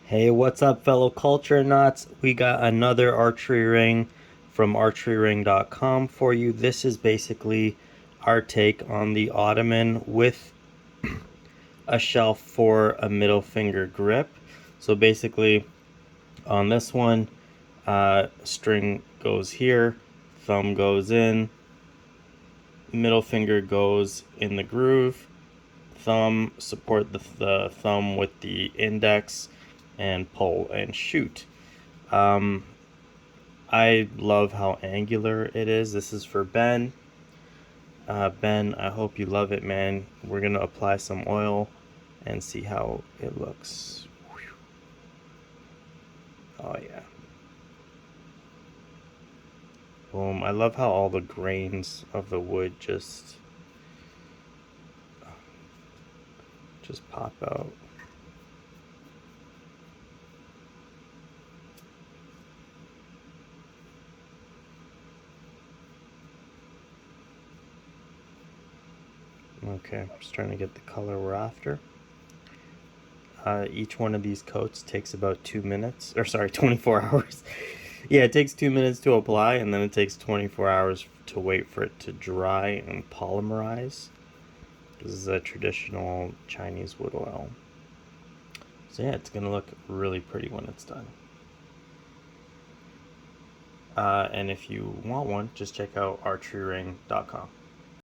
Hey, what's up, fellow culture nuts? We got another archery ring from archeryring.com for you. This is basically our take on the Ottoman with a shelf for a middle finger grip. So basically, on this one, string goes here, thumb goes in, middle finger goes in the groove, thumb support the thumb with the index, and pull and shoot. Um, I love how angular it is. This is for Ben. Ben, I hope you love it, man. We're gonna apply some oil and see how it looks. Oh yeah. Boom. I love how all the grains of the wood just pop out. Okay, I'm just trying to get the color we're after. Each one of these coats takes about 2 minutes, or sorry, 24 hours. Yeah, it takes 2 minutes to apply, and then it takes 24 hours to wait for it to dry and polymerize. This is a traditional Chinese wood oil. So yeah, it's gonna look really pretty when it's done. And if you want one, just check out archeryring.com.